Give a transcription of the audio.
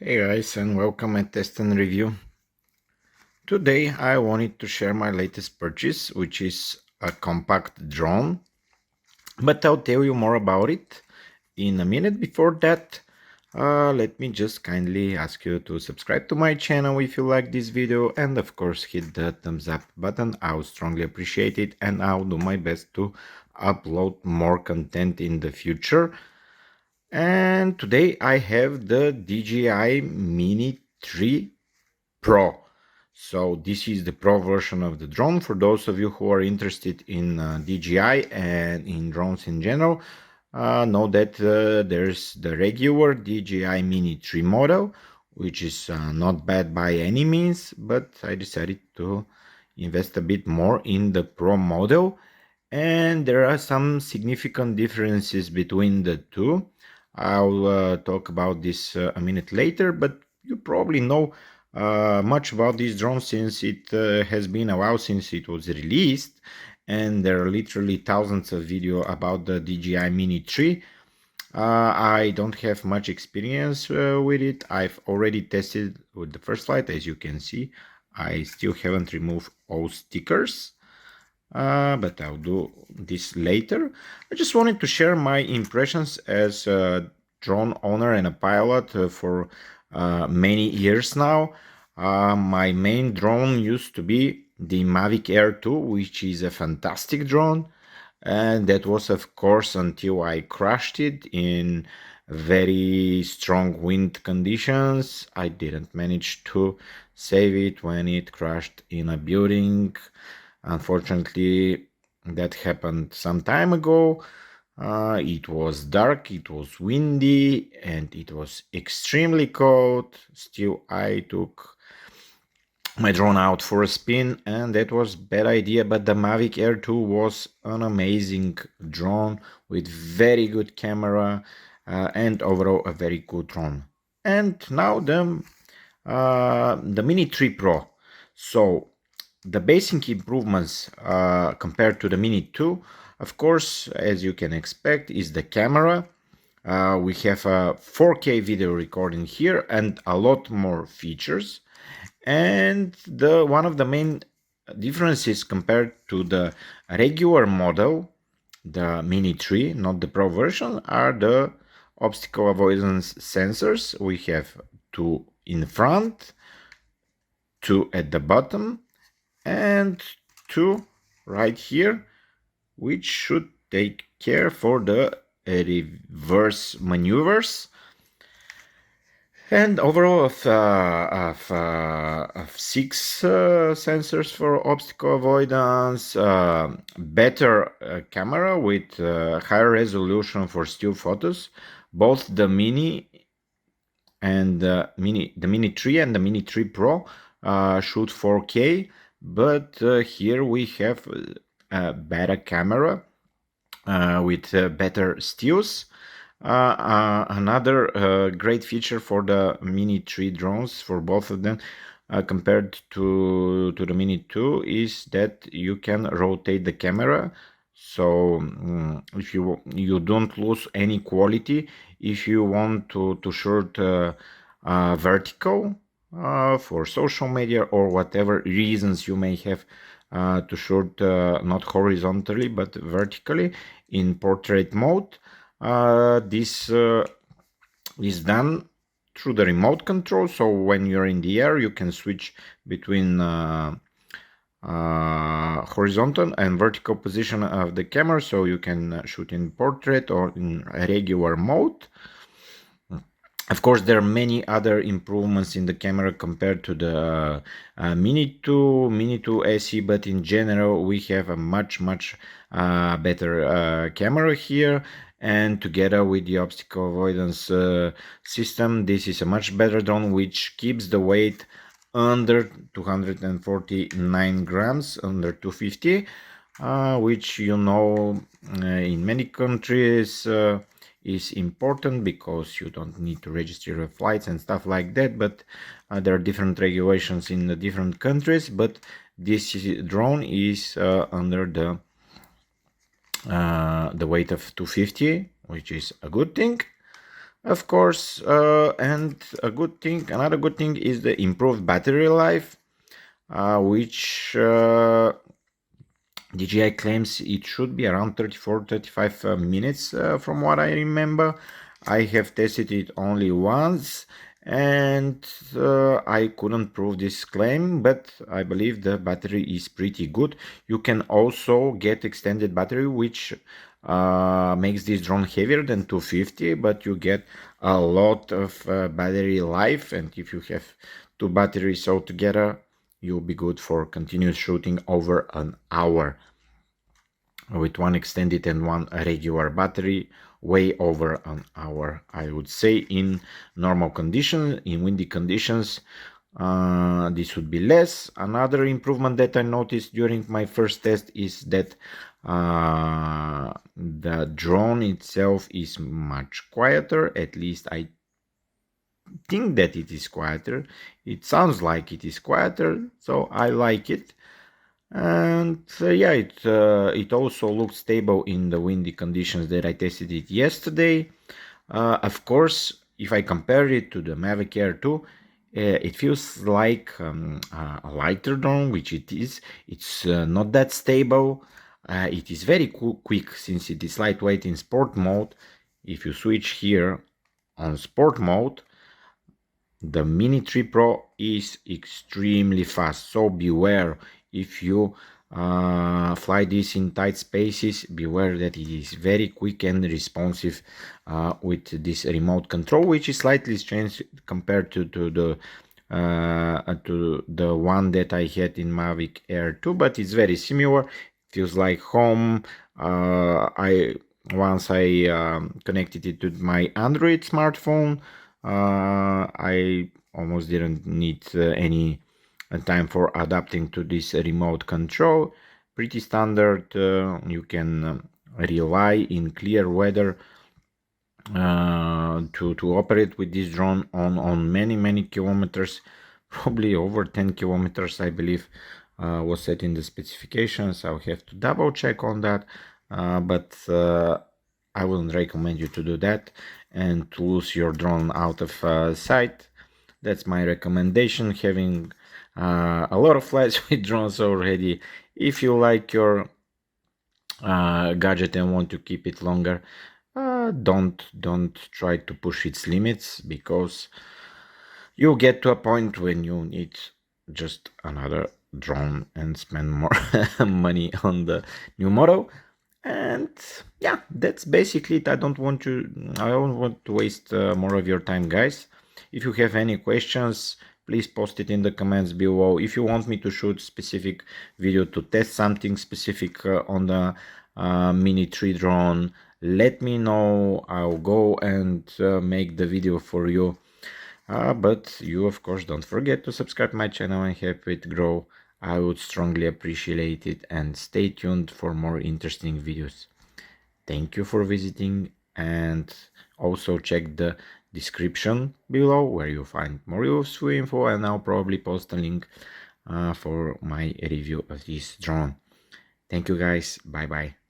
Hey guys, and welcome at Test and Review. Today I wanted to share my latest purchase, which is a compact drone, but I'll tell you more about it in a minute. Before that, let me just kindly ask you to subscribe to my channel if you like this video, and of course hit the thumbs up button. I would strongly appreciate it, and I'll do my best to upload more content in the future. And today I have the DJI Mini 3 Pro. So this is the Pro version of the drone. For those of you who are interested in DJI and in drones in general, know that there's the regular DJI Mini 3 model, which is not bad by any means, but I decided to invest a bit more in the Pro model. And there are some significant differences between the two. I'll talk about this a minute later, but you probably know much about this drone since it has been a while since it was released, and there are literally thousands of video about the DJI Mini 3. I don't have much experience with it. I've already tested with the first flight. As you can see, I still haven't removed all stickers. But I'll do this later. I just wanted to share my impressions as a drone owner and a pilot for many years now. My main drone used to be the Mavic Air 2, which is a fantastic drone. And that was, of course, until I crashed it in very strong wind conditions. I didn't manage to save it when it crashed in a building. Unfortunately, that happened some time ago. It was dark, it was windy, and it was extremely cold. Still, I took my drone out for a spin, and that was bad idea. But the Mavic Air 2 was an amazing drone with very good camera and overall a very good drone. And now the Mini 3 Pro. So the basic improvements compared to the Mini 2, of course, as you can expect, is the camera. We have a 4K video recording here and a lot more features. And one of the main differences compared to the regular model, the Mini 3, not the Pro version, are the obstacle avoidance sensors. We have two in front, two at the bottom, and two right here, which should take care for the reverse maneuvers. And overall of 6 sensors for obstacle avoidance, better camera with higher resolution for still photos. Both the Mini and the Mini 3 and the Mini 3 Pro shoot 4K, but here we have a better camera with better stills. Another great feature for the Mini 3 drones, for both of them, compared to the Mini 2, is that you can rotate the camera. So if you don't lose any quality if you want to shoot vertical for social media or whatever reasons you may have to shoot not horizontally but vertically in portrait mode. This is done through the remote control. So when you're in the air, you can switch between horizontal and vertical position of the camera, so you can shoot in portrait or in regular mode. Of course, there are many other improvements in the camera compared to the Mini 2 SE, but in general, we have a much better camera here. And together with the obstacle avoidance system, this is a much better drone, which keeps the weight under 249 grams, under 250, which in many countries is important because you don't need to register your flights and stuff like that, but there are different regulations in the different countries. But this drone is under the weight of 250, which is a good thing. Of course, and another good thing is the improved battery life, which DJI claims it should be around 34-35 minutes from what I remember. I have tested it only once and I couldn't prove this claim, but I believe the battery is pretty good. You can also get extended battery, which makes this drone heavier than 250, but you get a lot of battery life, and if you have two batteries altogether, you'll be good for continuous shooting over an hour with one extended and one regular battery, way over an hour, I would say. In normal conditions, in windy conditions, this would be less. Another improvement that I noticed during my first test is that the drone itself is much quieter. At least I think that it is quieter. It sounds like it is quieter, so I like it. And yeah, it also looks stable in the windy conditions that I tested it yesterday. Of course, if I compare it to the Mavic Air 2, it feels like a lighter drone, which it is. It's not that stable. It is very quick since it is lightweight in sport mode. If you switch here on sport mode, the Mini 3 Pro is extremely fast, so beware if you fly this in tight spaces. Beware that it is very quick and responsive with this remote control, which is slightly strange compared to the one that I had in Mavic Air 2, but it's very similar. It feels like home. Once I connected it to my Android smartphone, I almost didn't need any time for adapting to this remote control. Pretty standard. You can rely in clear weather to operate with this drone on many kilometers, probably over 10 kilometers, I believe, was set in the specifications. I'll have to double check on that, but I wouldn't recommend you to do that and to lose your drone out of sight. That's my recommendation, having a lot of flights with drones already. If you like your gadget and want to keep it longer, don't try to push its limits, because you'll get to a point when you need just another drone and spend more money on the new model. And yeah, that's basically it. I don't want to waste more of your time, guys. If you have any questions, please post it in the comments below. If you want me to shoot specific video to test something specific on the Mini 3 drone, let me know. I'll go and make the video for you. But you, of course, don't forget to subscribe my channel and help it grow. I would strongly appreciate it, and stay tuned for more interesting videos. Thank you for visiting, and also check the description below where you'll find more useful info, and I'll probably post a link for my review of this drone. Thank you guys. Bye bye.